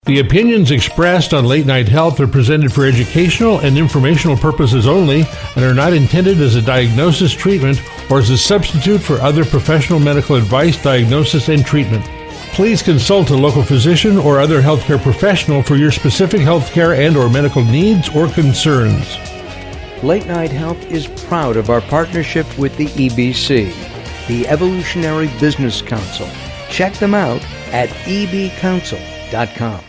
The opinions expressed on Late Night Health are presented for educational and informational purposes only and are not intended as a diagnosis, treatment, or as a substitute for other professional medical advice, diagnosis, and treatment. Please consult a local physician or other healthcare professional for your specific healthcare and or medical needs or concerns. Late Night Health is proud of our partnership with the EBC, the Evolutionary Business Council. Check them out at ebcouncil.com.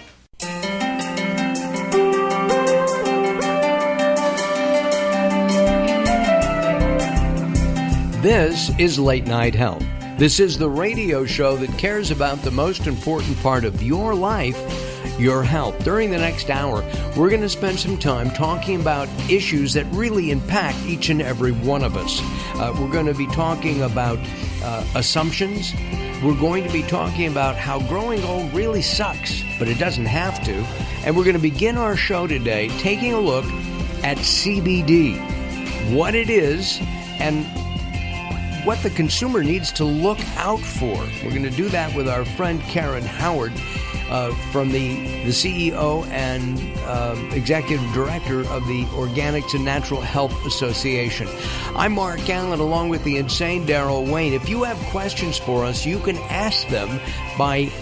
This is Late Night Health. This is the radio show that cares about the most important part of your life, your health. During the next hour, we're going to spend some time talking about issues that really impact each and every one of us. We're going to be talking about assumptions. We're going to be talking about how growing old really sucks, but it doesn't have to. And we're going to begin our show today taking a look at CBD, what it is, and what the consumer needs to look out for. We're going to do that with our friend Karen Howard from the CEO and Executive Director of the Organics and Natural Health Association. I'm Mark Allen along with the insane Daryl Wayne. If you have questions for us, you can ask them by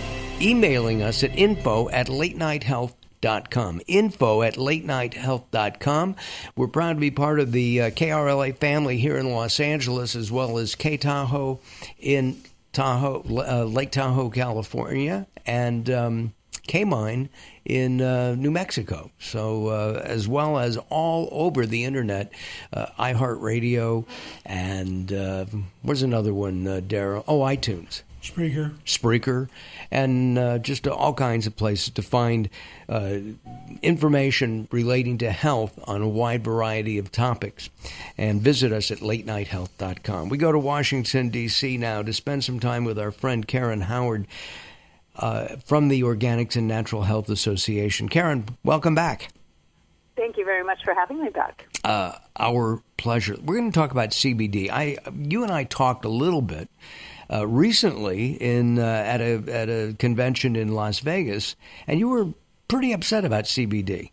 emailing us at info@latenightehealth.com. info@latenightehealth.com. We're proud to be part of the KRLA family here in Los Angeles, as well as K-Tahoe in Lake Tahoe, California, and K-Mine in New Mexico. So as well as all over the internet, iHeartRadio, and where's another one, Daryl? Oh, iTunes. Spreaker, and just all kinds of places to find information relating to health on a wide variety of topics. And visit us at latenightehealth.com. We go to Washington, D.C. now to spend some time with our friend Karen Howard from the Organics and Natural Health Association. Karen, welcome back. Thank you very much for having me back. Our pleasure. We're going to talk about CBD. You and I talked a little bit recently at a convention in Las Vegas, and you were pretty upset about CBD.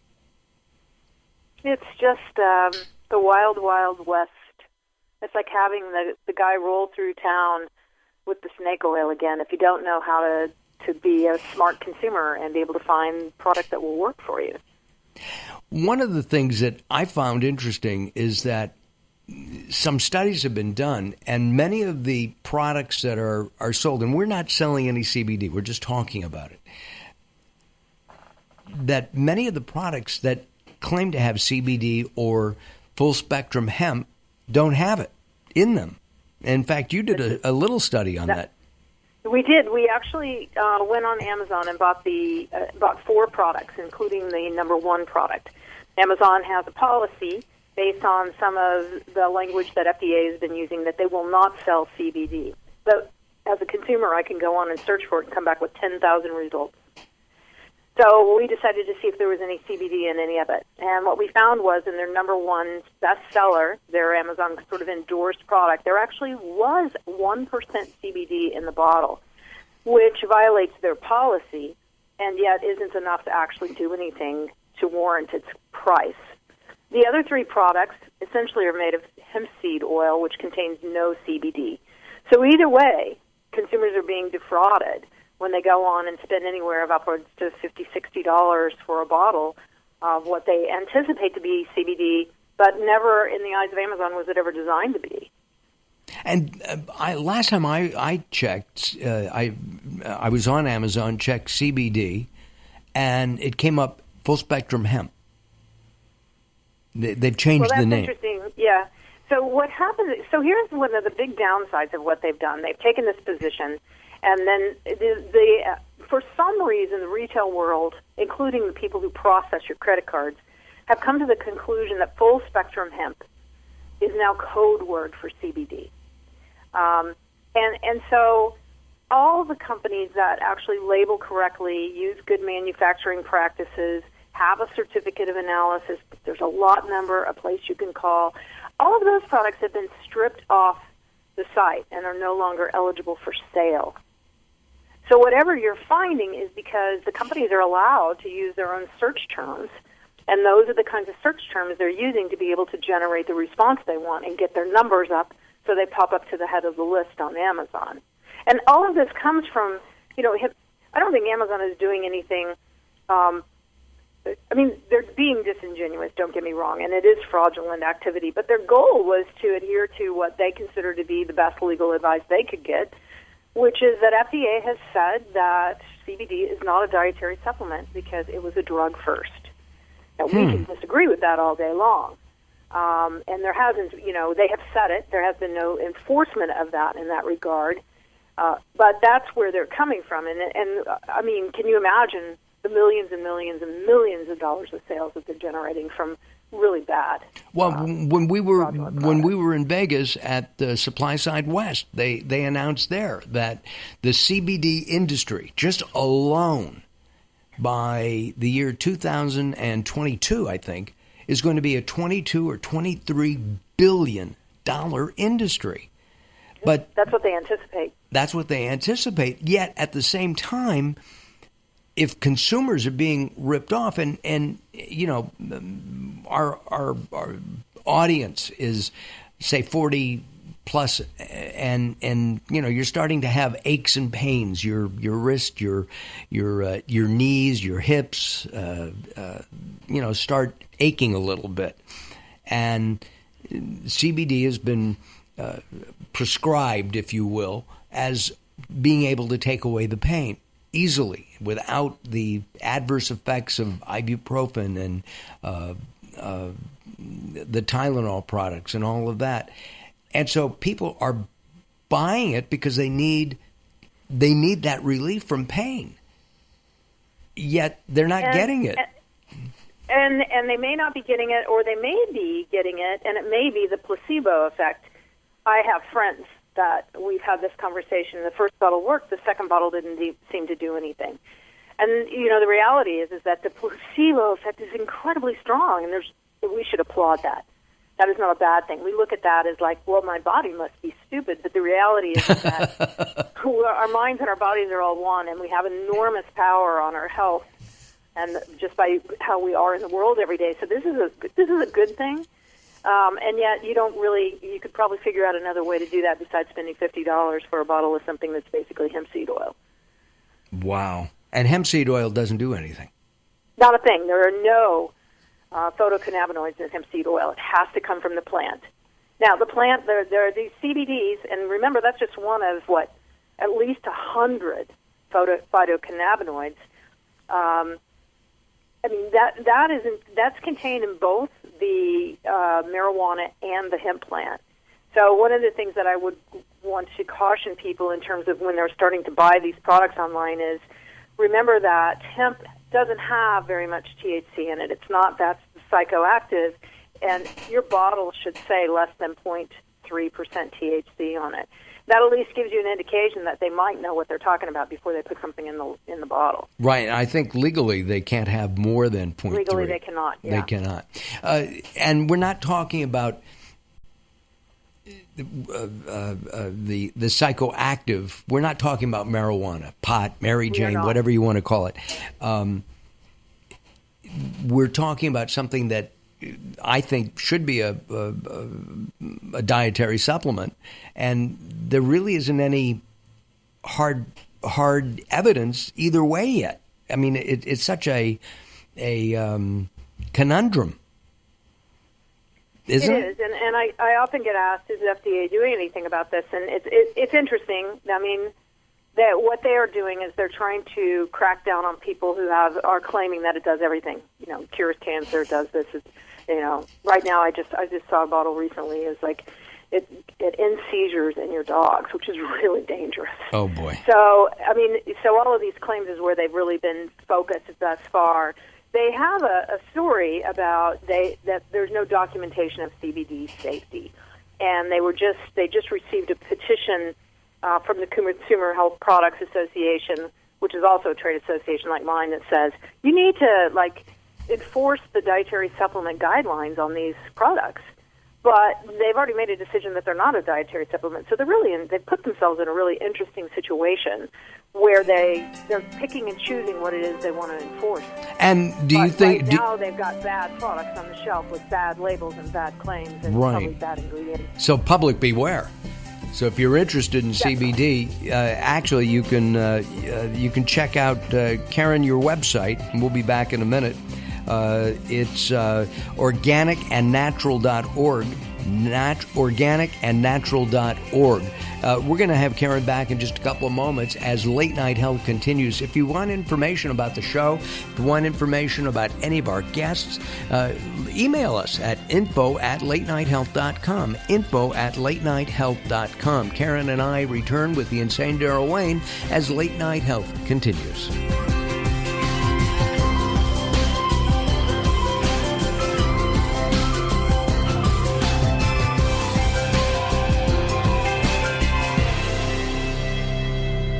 It's just the wild, wild west. It's like having the guy roll through town with the snake oil again if you don't know how to be a smart consumer and be able to find product that will work for you. One of the things that I found interesting is that some studies have been done, and many of the products that are sold, and we're not selling any CBD, we're just talking about it, that many of the products that claim to have CBD or full-spectrum hemp don't have it in them. In fact, you did a little study on that. We did. We actually went on Amazon and bought 4 products, including the number 1 product. Amazon has a policy based on some of the language that FDA has been using, that they will not sell CBD. But as a consumer, I can go on and search for it and come back with 10,000 results. So we decided to see if there was any CBD in any of it. And what we found was in their number 1 bestseller, their Amazon sort of endorsed product, there actually was 1% CBD in the bottle, which violates their policy and yet isn't enough to actually do anything to warrant its price. The other 3 products essentially are made of hemp seed oil, which contains no CBD. So either way, consumers are being defrauded when they go on and spend anywhere of upwards to $50, $60 for a bottle of what they anticipate to be CBD, but never in the eyes of Amazon was it ever designed to be. And last time I checked, I was on Amazon, checked CBD, and it came up full-spectrum hemp. They've changed the name. That's interesting, yeah. So what happens? So here's one of the big downsides of what they've done. They've taken this position, and then for some reason, the retail world, including the people who process your credit cards, have come to the conclusion that full-spectrum hemp is now code word for CBD. And so all the companies that actually label correctly, use good manufacturing practices, have a certificate of analysis, there's a lot number, a place you can call. All of those products have been stripped off the site and are no longer eligible for sale. So whatever you're finding is because the companies are allowed to use their own search terms, and those are the kinds of search terms they're using to be able to generate the response they want and get their numbers up so they pop up to the head of the list on Amazon. And all of this comes from, I don't think Amazon is doing anything. They're being disingenuous, don't get me wrong, and it is fraudulent activity, but their goal was to adhere to what they consider to be the best legal advice they could get, which is that FDA has said that CBD is not a dietary supplement because it was a drug first. Now, we can disagree with that all day long. And there hasn't, they have said it. There has been no enforcement of that in that regard. But that's where they're coming from. And can you imagine the millions and millions and millions of dollars of sales that they're generating from really bad? Well, when we were in Vegas at the Supply Side West, they announced there that the CBD industry, just alone, by the year 2022, I think, is going to be a $22 or $23 billion industry. But that's what they anticipate. That's what they anticipate. Yet at the same time, if consumers are being ripped off, and our audience is, say, 40 plus, and you're starting to have aches and pains, your wrist, your knees, your hips, start aching a little bit, and CBD has been prescribed, if you will, as being able to take away the pain easily without the adverse effects of ibuprofen and the Tylenol products and all of that. And so people are buying it because they need that relief from pain. Yet they're not getting it. And they may not be getting it, or they may be getting it, and it may be the placebo effect. I have friends that we've had this conversation. The first bottle worked, the second bottle didn't seem to do anything. And, the reality is that the placebo effect is incredibly strong, and we should applaud that. That is not a bad thing. We look at that as like, well, my body must be stupid, but the reality is that our minds and our bodies are all one, and we have enormous power on our health, and just by how we are in the world every day. So this is a good thing. And yet you could probably figure out another way to do that besides spending $50 for a bottle of something that's basically hemp seed oil. Wow. And hemp seed oil doesn't do anything? Not a thing. There are no phytocannabinoids in hemp seed oil. It has to come from the plant. Now, the plant, there are these CBDs, and remember, that's just one of, at least 100 phytocannabinoids. That's contained in both the marijuana and the hemp plant. So one of the things that I would want to caution people in terms of when they're starting to buy these products online is remember that hemp doesn't have very much THC in it. It's not that's psychoactive, and your bottle should say less than 0.3% THC on it. That at least gives you an indication that they might know what they're talking about before they put something in the bottle. Right. I think legally they can't have more than 0.3. Legally they cannot. Yeah. They cannot. And we're not talking about the psychoactive. We're not talking about marijuana, pot, Mary Jane, whatever you want to call it. We're talking about something that I think should be a dietary supplement, and there really isn't any hard evidence either way yet. I mean, it's such a conundrum. Isn't it? It is, and I often get asked, is the FDA doing anything about this? And it's interesting. I mean, that what they are doing is they're trying to crack down on people who are claiming that it does everything. Cures cancer, does this. Right now I just saw a bottle recently. It's like it ends seizures in your dogs, which is really dangerous. Oh boy. So all of these claims is where they've really been focused thus far. They have a story about that there's no documentation of CBD safety, and they just received a petition from the Consumer Health Products Association, which is also a trade association like mine, that says you need to enforce the dietary supplement guidelines on these products. But they've already made a decision that they're not a dietary supplement, so they've put themselves in a really interesting situation where they're picking and choosing what it is they want to enforce. And do you think right now they've got bad products on the shelf with bad labels and bad claims and probably bad ingredients? So public beware. So if you're interested in CBD, actually you can check out Karen, your website, and we'll be back in a minute. It's organicandnatural.org. Organicandnatural.org. We're going to have Karen back in just a couple of moments as Late Night Health continues. If you want information about the show, if you want information about any of our guests, email us at info@latenighthealth.com. info@latenighthealth.com. Karen and I return with the insane Daryl Wayne as Late Night Health continues.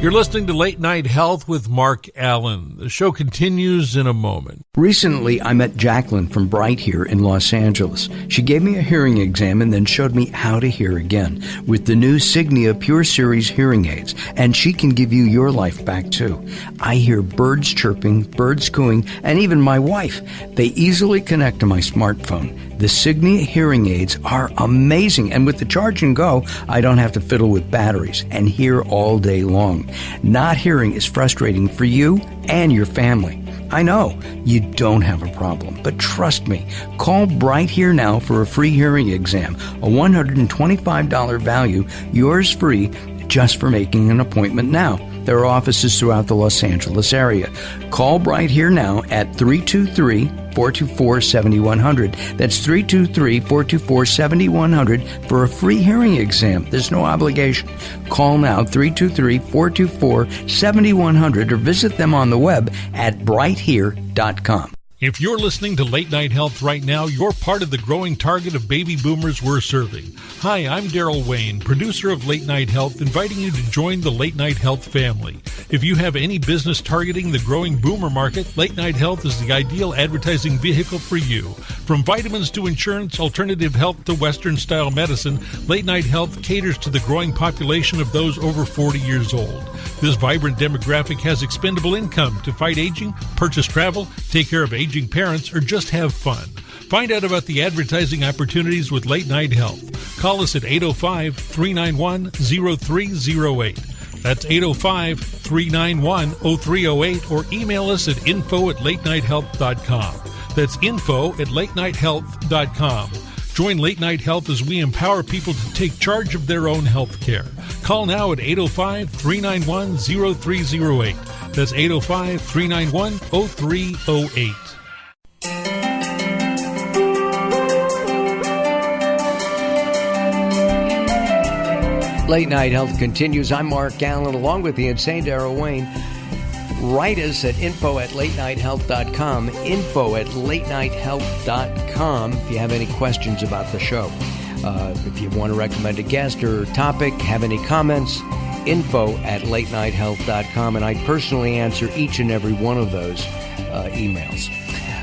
You're listening to Late Night Health with Mark Allen. The show continues in a moment. Recently, I met Jacqueline from Bright here in Los Angeles. She gave me a hearing exam and then showed me how to hear again with the new Signia Pure Series hearing aids, and she can give you your life back too. I hear birds chirping, birds cooing, and even my wife. They easily connect to my smartphone. The Signia hearing aids are amazing, and with the charge and go, I don't have to fiddle with batteries and hear all day long. Not hearing is frustrating for you and your family. I know you don't have a problem, but trust me, call Bright Here now for a free hearing exam, a $125 value, yours free, just for making an appointment now. There are offices throughout the Los Angeles area. Call Bright Here now at 323-424-7100. That's 323-424-7100 for a free hearing exam. There's no obligation. Call now, 323-424-7100, or visit them on the web at brighthere.com. If you're listening to Late Night Health right now, you're part of the growing target of baby boomers we're serving. Hi, I'm Daryl Wayne, producer of Late Night Health, inviting you to join the Late Night Health family. If you have any business targeting the growing boomer market, Late Night Health is the ideal advertising vehicle for you. From vitamins to insurance, alternative health to Western-style medicine, Late Night Health caters to the growing population of those over 40 years old. This vibrant demographic has expendable income to fight aging, purchase travel, take care of aging parents, or just have fun. Find out about the advertising opportunities with Late Night Health. Call us at 805-391-0308. That's 805-391-0308, or email us at info@latenighthealth.com. That's info@latenighthealth.com. Join Late Night Health as we empower people to take charge of their own health care. Call now at 805-391-0308. That's 805-391-0308. Late Night Health continues. I'm Mark Allen, along with the insane Daryl Wayne. Write us at info@latenighthealth.com, info@latenighthealth.com, if you have any questions about the show. If you want to recommend a guest or topic, have any comments, info@latenighthealth.com, and I personally answer each and every one of those emails.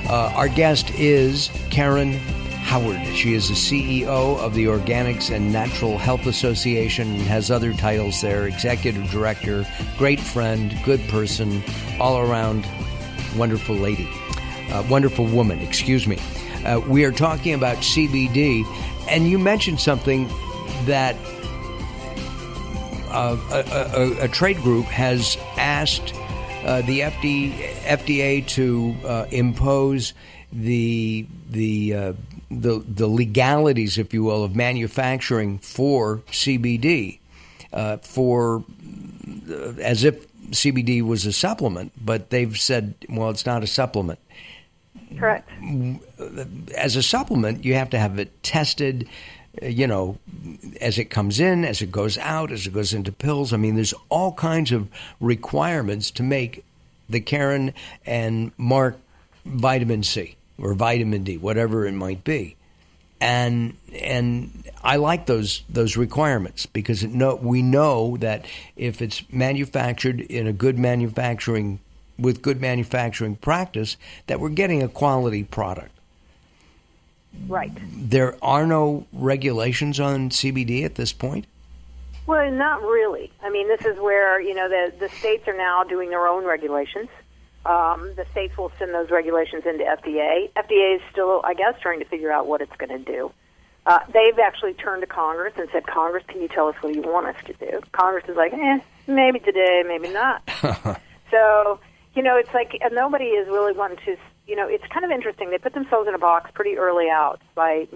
Our guest is Karen Howard. She is the CEO of the Organics and Natural Health Association and has other titles there, executive director, great friend, good person, all around wonderful lady, wonderful woman, excuse me. We are talking about CBD, and you mentioned something that a trade group has asked the FDA to impose the legalities, if you will, of manufacturing for CBD, as if CBD was a supplement, but they've said, well, it's not a supplement. Correct. As a supplement, you have to have it tested, as it comes in, as it goes out, as it goes into pills. I mean, there's all kinds of requirements to make the Karen and Mark vitamin C or vitamin D, whatever it might be. And I like those requirements because we know that if it's manufactured in a good manufacturing practice, that we're getting a quality product. Right. There are no regulations on CBD at this point? Well, not really. I mean, this is where, the states are now doing their own regulations. The states will send those regulations into FDA. FDA is still, I guess, trying to figure out what it's going to do. They've actually turned to Congress and said, Congress, can you tell us what you want us to do? Congress is like, maybe today, maybe not. So, it's like nobody is really wanting to, it's kind of interesting. They put themselves in a box pretty early out by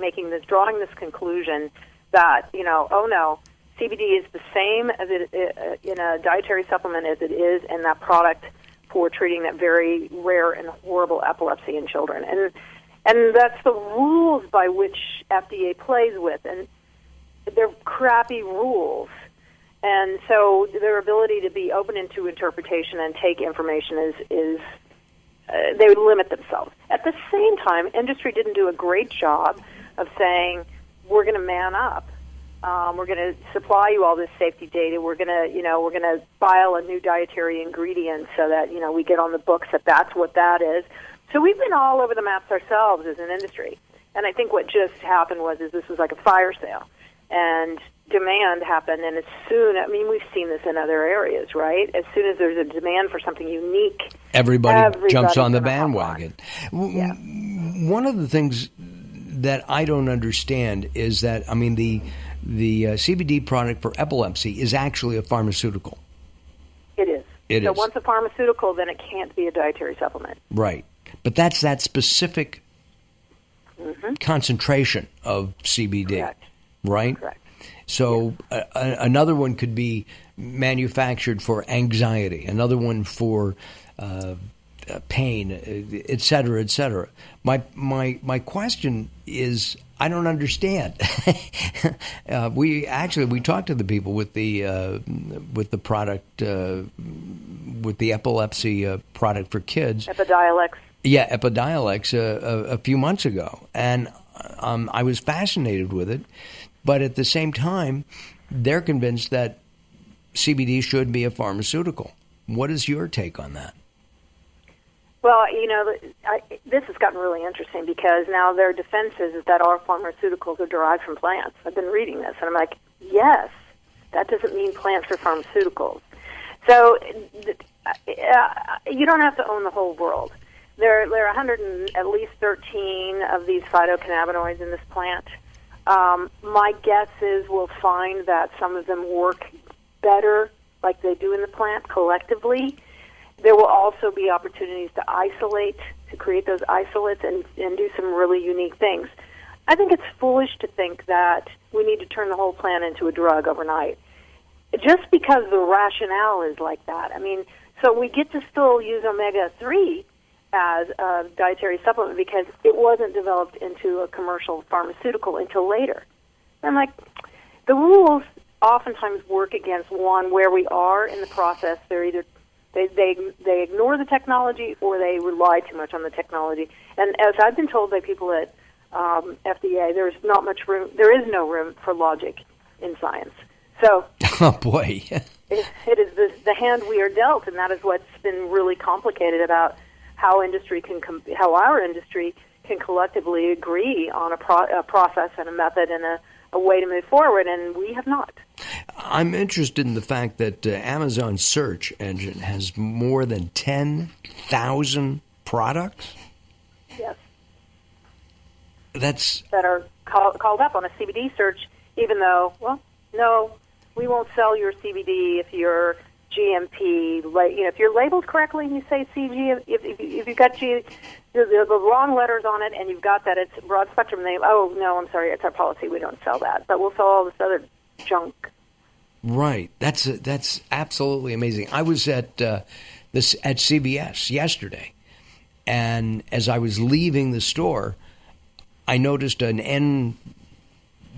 drawing this conclusion that, oh no, CBD is the same as it in a dietary supplement as it is in that product for treating that very rare and horrible epilepsy in children. And that's the rules by which FDA plays with, and they're crappy rules. And so their ability to be open into interpretation and take information is they would limit themselves. At the same time, industry didn't do a great job of saying, we're going to man up. We're going to supply you all this safety data. We're going to file a new dietary ingredient so that, we get on the books that that's what that is. So we've been all over the maps ourselves as an industry. And I think what just happened is this was like a fire sale. And demand happened, and we've seen this in other areas, right? As soon as there's a demand for something unique, everybody jumps on the bandwagon. Yeah. One of the things that I don't understand is that, the CBD product for epilepsy is actually a pharmaceutical. It is. So once a pharmaceutical, then it can't be a dietary supplement. Right. But that's that specific concentration of CBD. Correct. Right? Correct. So another one could be manufactured for anxiety, another one for pain, et cetera, et cetera. My question is, I don't understand. We talked to the people with the product, with the epilepsy product for kids. Epidiolex. Yeah, Epidiolex a few months ago, and I was fascinated with it. But at the same time, they're convinced that CBD should be a pharmaceutical. What is your take on that? Well, this has gotten really interesting because now their defense is that our pharmaceuticals are derived from plants. I've been reading this, and I'm like, yes, that doesn't mean plants are pharmaceuticals. So you don't have to own the whole world. There are at least 13 of these phytocannabinoids in this plant. My guess is we'll find that some of them work better like they do in the plant collectively. There will also be opportunities to isolate, to create those isolates and do some really unique things. I think it's foolish to think that we need to turn the whole plant into a drug overnight, just because the rationale is like that. So we get to still use omega-3 as a dietary supplement because it wasn't developed into a commercial pharmaceutical until later. I'm like, the rules oftentimes work against where we are in the process. They're either they ignore the technology or they rely too much on the technology. And as I've been told by people at FDA, there's not much room. There is no room for logic in science. So, oh boy, it is the hand we are dealt, and that is what's been really complicated about how our industry can collectively agree on a process and a method and a way to move forward, and we have not. I'm interested in the fact that Amazon's search engine has more than 10,000 products. Yes. That are called up on a CBD search, even though, no, we won't sell your CBD if you're GMP. If you're labeled correctly and you say CG, if you've got the wrong letters on it and you've got that it's broad spectrum name, oh, no, I'm sorry, it's our policy. We don't sell that. But we'll sell all this other junk. Right. That's absolutely amazing. I was at CVS yesterday, and as I was leaving the store, I noticed an end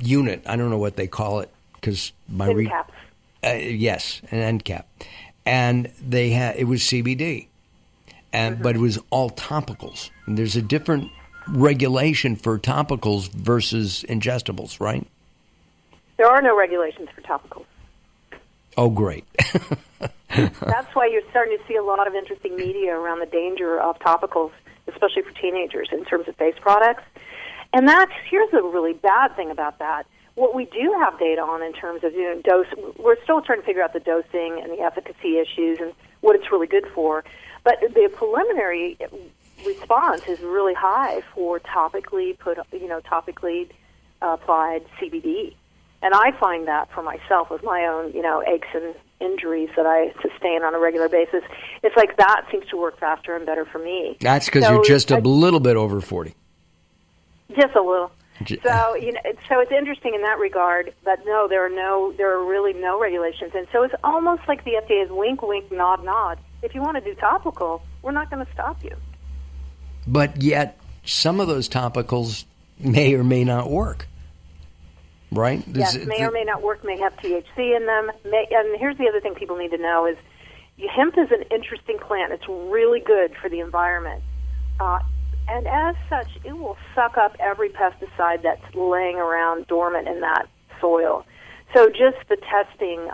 unit. I don't know what they call it because my end caps. Yes, an end cap, and it was CBD, but it was all topicals. And there's a different regulation for topicals versus ingestibles, right? There are no regulations for topicals. Oh, great. That's why you're starting to see a lot of interesting media around the danger of topicals, especially for teenagers in terms of face products. And here's the really bad thing about that. What we do have data on in terms of dose, we're still trying to figure out the dosing and the efficacy issues and what it's really good for. But the preliminary response is really high for topically applied CBD. And I find that for myself with my own, aches and injuries that I sustain on a regular basis. It's like that seems to work faster and better for me. That's because you're just a little bit over 40. Just a little. So it's interesting in that regard. But no, there are really no regulations, and so it's almost like the FDA is wink, wink, nod, nod. If you want to do topical, we're not going to stop you. But yet, some of those topicals may or may not work. Right? Yes, may or may not work, may have THC in them. And here's the other thing people need to know is hemp is an interesting plant. It's really good for the environment. And as such, it will suck up every pesticide that's laying around dormant in that soil. So just the testing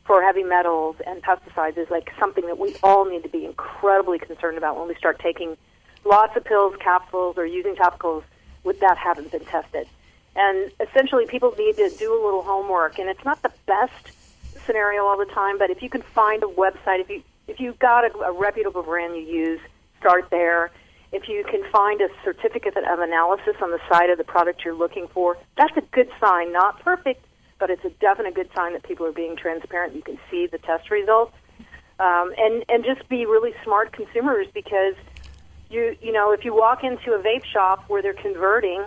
for heavy metals and pesticides is like something that we all need to be incredibly concerned about when we start taking lots of pills, capsules, or using topicals that haven't been tested. And essentially, people need to do a little homework. And it's not the best scenario all the time, but if you can find a website, if you've got a reputable brand you use, start there. If you can find a certificate of analysis on the side of the product you're looking for, that's a good sign. Not perfect, but it's a definite good sign that people are being transparent. You can see the test results. And just be really smart consumers, because if you walk into a vape shop where they're converting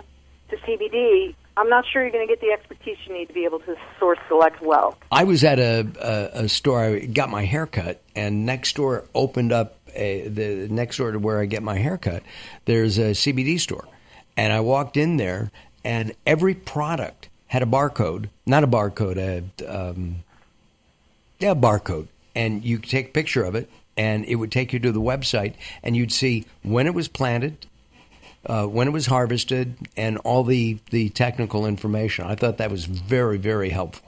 to CBD, I'm not sure you're going to get the expertise you need to be able to source select well. I was at a store. I got my hair cut, and next door opened up the next door to where I get my hair cut. There's a CBD store, and I walked in there, and every product had a barcode. Not a barcode, a barcode. And you could take a picture of it, and it would take you to the website, and you'd see when it was planted, when it was harvested, and all the technical information. I thought that was very, very helpful.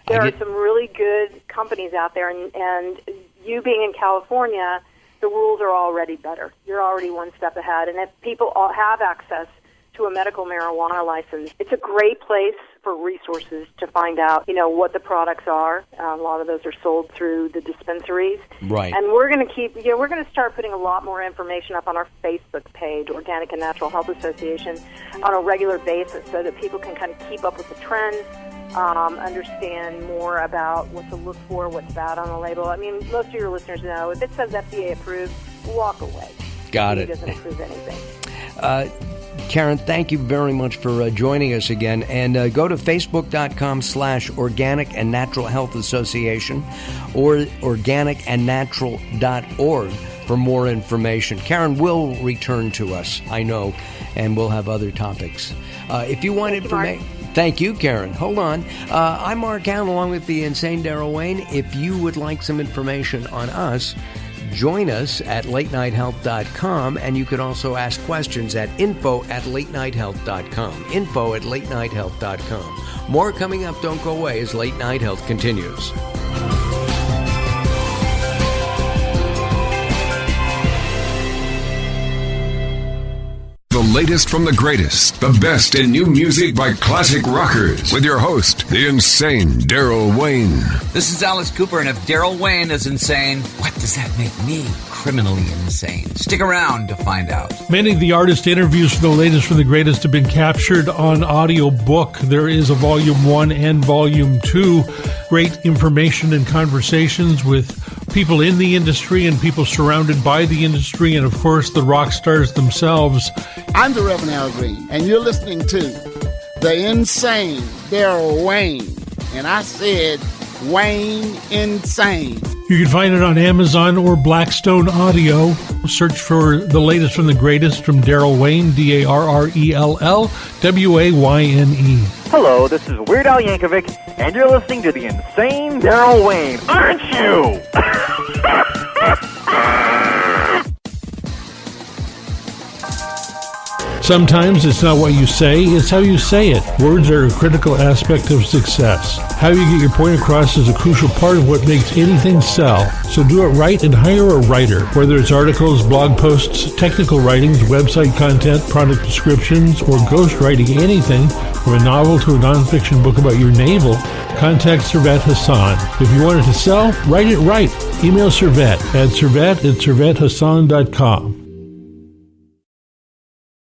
There are some really good companies out there, and you being in California, the rules are already better. You're already one step ahead. And if people all have access to a medical marijuana license, it's a great place for resources to find out, what the products are. A lot of those are sold through the dispensaries. Right. And we're going to we're going to start putting a lot more information up on our Facebook page, Organic and Natural Health Association, on a regular basis, so that people can kind of keep up with the trends, understand more about what to look for, what's bad on the label. I mean, most of your listeners know if it says FDA approved, walk away. Got it. It doesn't approve anything. Karen, thank you very much for joining us again. And go to facebook.com/Organic and Natural Health Association or organicandnatural.org for more information. Karen will return to us, I know, and we'll have other topics. If you want information... Thank you, Karen. Hold on. I'm Mark Allen, along with the insane Daryl Wayne. If you would like some information on us, join us at latenighthealth.com, and you can also ask questions at info@latenighthealth.com. info@latenighthealth.com. More coming up. Don't go away as Late Night Health continues. The latest from the greatest, the best in new music by classic rockers, with your host, the insane Daryl Wayne. This is Alice Cooper, and if Daryl Wayne is insane, what does that make me criminally insane? Stick around to find out. Many of the artist interviews for the latest from the greatest have been captured on audio book. There is a Volume 1 and Volume 2. Great information and conversations with people in the industry and people surrounded by the industry, and of course the rock stars themselves. I'm the Reverend Al Green, and you're listening to the insane Daryl Wayne. And I said Wayne Insane. You can find it on Amazon or Blackstone Audio. Search for the latest from the greatest from Daryl Wayne, Darrell Wayne. Hello, this is Weird Al Yankovic, and you're listening to the insane Daryl Wayne, aren't you? Sometimes it's not what you say, it's how you say it. Words are a critical aspect of success. How you get your point across is a crucial part of what makes anything sell. So do it right and hire a writer. Whether it's articles, blog posts, technical writings, website content, product descriptions, or ghostwriting anything, from a novel to a nonfiction book about your navel, contact Servet Hassan. If you want it to sell, write it right. Email Servet at servet@servethassan.com.